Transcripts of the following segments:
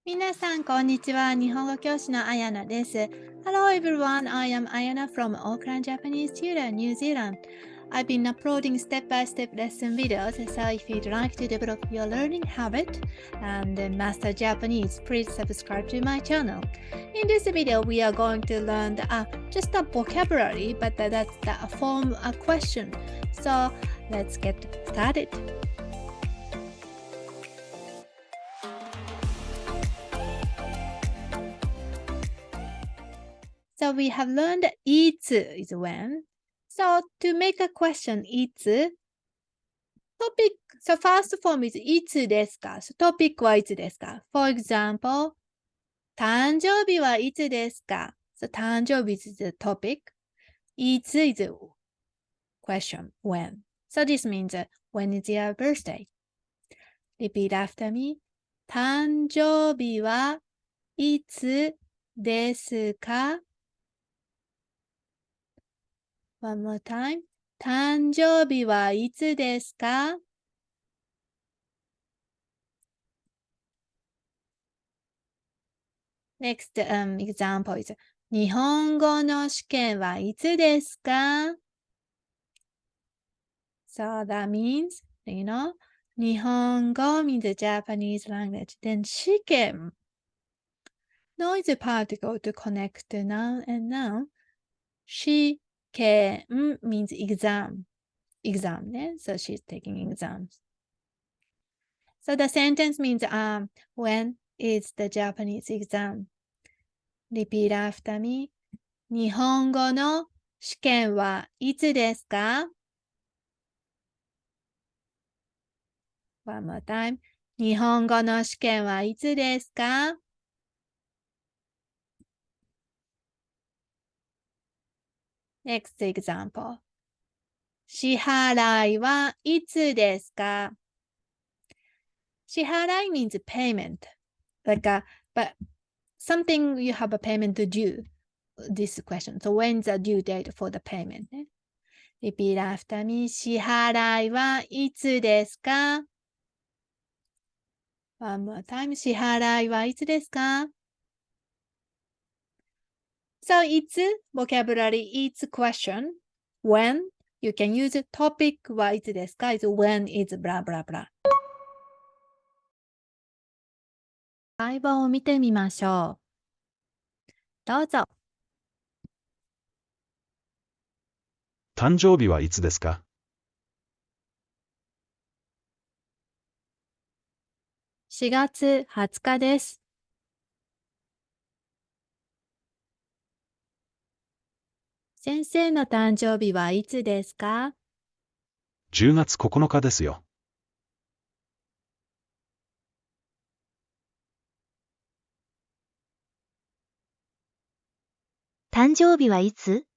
皆さん、こんにちは。日本語教師のあやなです。Hello everyone, I am Ayana from Auckland, Japanese tutor, New Zealand. I've been uploading step-by-step lesson videos, so if you'd like to develop your learning habit and master Japanese, please subscribe to my channel. In this video, we are going to learn just a vocabulary, but that's the form a question. So let's get started. So we have learned いつ is when. So to make a question いつ topic, so first form is いつですか So topic はいつですか For example, 誕生日はいつですか So 誕生日 is the topic. いつ is the question when. So this means when is your birthday? Repeat after me. 誕生日はいつですかOne more time. 誕生日はいつですか ?Next example is 日本語の試験はいつですか ?So that means,日本語 means Japanese language. Then 試験 noise particle to connect noun and noun. 試験 means exam. Exam, ね So she's taking exams. So the sentence means when is the Japanese exam? Repeat after me. 日本語の試験はいつですか ?One more time. 日本語の試験はいつですか ?Next example. 支払いはいつですか支払い means payment. But something you have a payment to do. This question. So when's the due date for the payment? Repeat after me. 支払いはいつですか ?One more time. 支払いはいつですか ?So, いつ vocabulary, いつ question. When, you can use topic はいつですか is when is blah blah blah. 会話を見てみましょう。どうぞ。誕生日はいつですか4月20日です。先生の誕生日はいつですか ?10 月9日ですよ。誕生日はいつ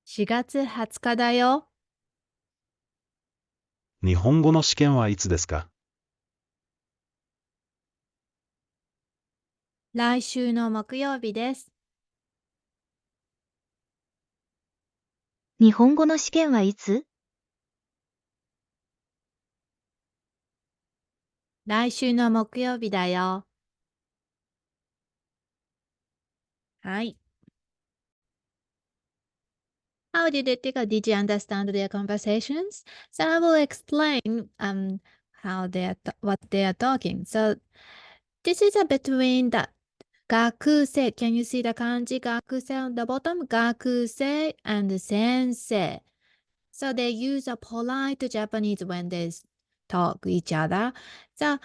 ?4 月20日だよ。日本語の試験はいつですか来週の木曜日です。日本語の試験はいつ来週の木曜日だよ。はい。How did it go? Did you understand their conversations? So I will explain how what they are talking. So this is between the 学生 Can you see the 漢字学生 on the bottom? 学生 and 先生. So they use a polite Japanese when they talk each other. So,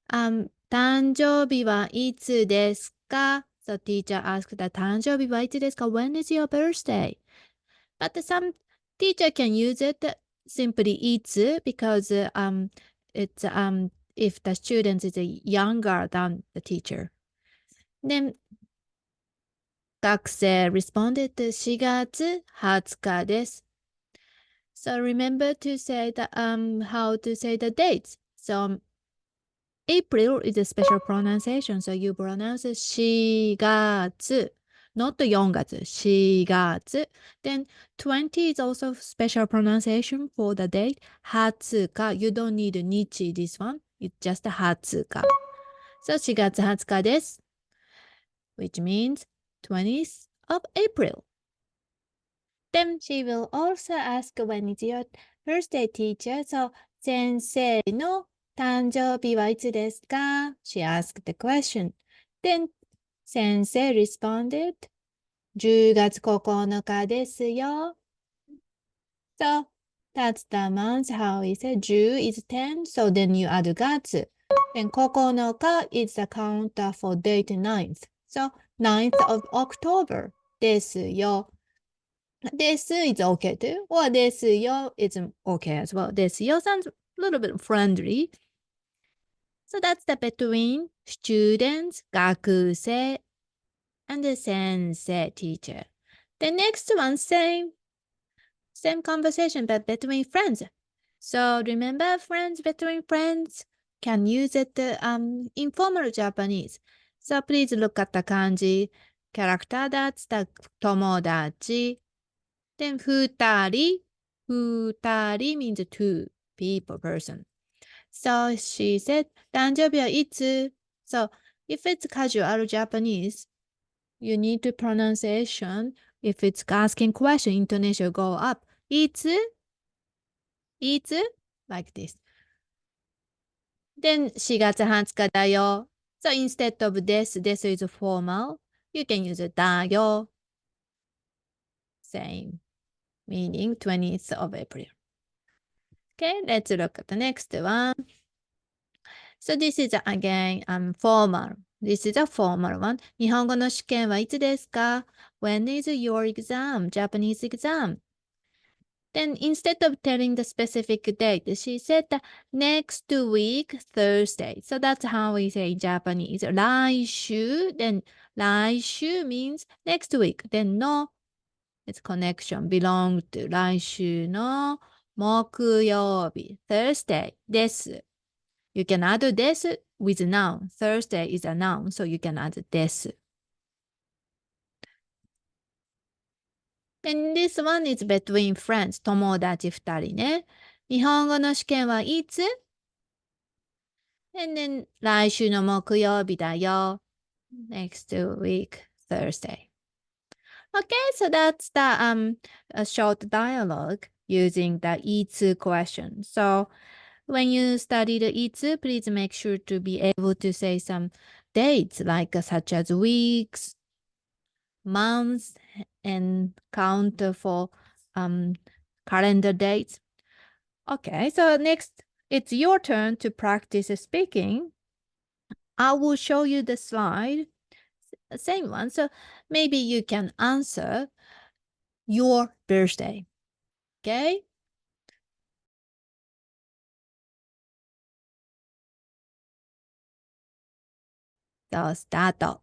誕生日はいつですか So teacher asked, 誕生日はいつですか When is your birthday? But some teacher can use it simply いつ because it's if the student is younger than the teacher. Then 学生 responded 4月20日です。So remember to say how to say the dates. So April is a special pronunciation. So you pronounce 4月, not 4月, 4月. Then 20 is also special pronunciation for the date. 20日. You don't need 日 this one. It's just 20日. So 4月20日です。which means 20th of April. Then she will also ask when is your birthday, teacher? So 先生の誕生日はいつですか? She asked the question. Then 先生 responded, 10月9日ですよ。So that's the month. How is it? 10 is 10. So then you add 月. Then 9日 is the counter for date 9th. So 9th of October ですよ。です is okay too. Or ですよ is okay as well. ですよ sounds a little bit friendly. So that's the between students, 学生 and the 先生 teacher. The next one, same conversation but between friends. So remember friends between friends can use it informal Japanese. So please look at the kanji character that's the 友達 Then 二人 means two people, person. So she said, 誕生日はいつ? So if it's casual Japanese, you need to pronunciation. If it's asking question, intonation go up. いつ? Like this. Then 4月20日だよ. So instead of this is formal. You can use だよ. Same. Meaning 20th of April. Okay, let's look at the next one. So this is again formal. This is a formal one. 日本語の試験はいつですか? When is your exam? Japanese exam. Then instead of telling the specific date, she said next week, Thursday. So that's how we say in Japanese. 来週 Then 来週 means next week. Then no, it's connection belong to 来週の木曜日 Thursday です。You can add this with noun. Thursday is a noun, so you can add this. And this one is between friends. 友達2人ね。日本語の試験はいつ? And then 来週の木曜日だよ。Next week, Thursday. Okay, so that's the a short dialogue using the いつ question. So when you study the いつ, please make sure to be able to say some dates like such as weeks, months, and count for calendar dates. Okay, so next it's your turn to practice speaking. I will show you the slide, same one. So maybe you can answer your birthday. Okay? So start.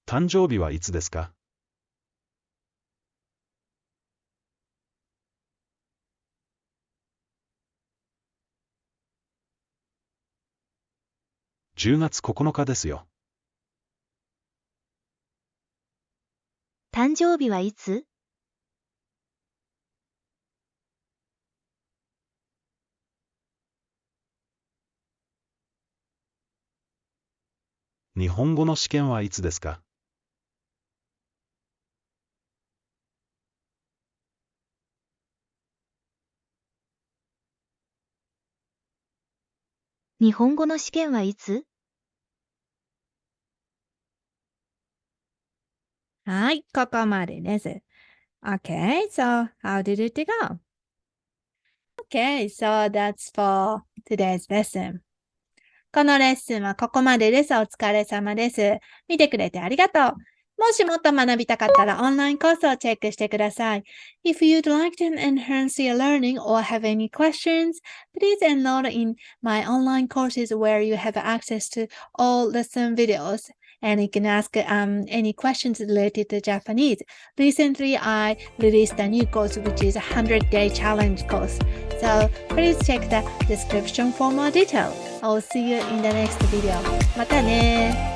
誕生日はいつですか? 10月9日ですよ。誕生日はいつ? 日本語の試験はいつですか? 日本語の試験はいつ? はい、ここまでです。Okay, so how did it go? Okay, so that's for today's lesson. このレッスンはここまでです。お疲れ様です。見てくれてありがとう。もしもっと学びたかったらオンラインコースをチェックしてください。If you'd like to enhance your learning or have any questions, please enroll in my online courses where you have access to all lesson videos. And you can ask any questions related to Japanese. Recently, I released a new course which is a 100-day challenge course. So please check the description for more details. I'll see you in the next video. またね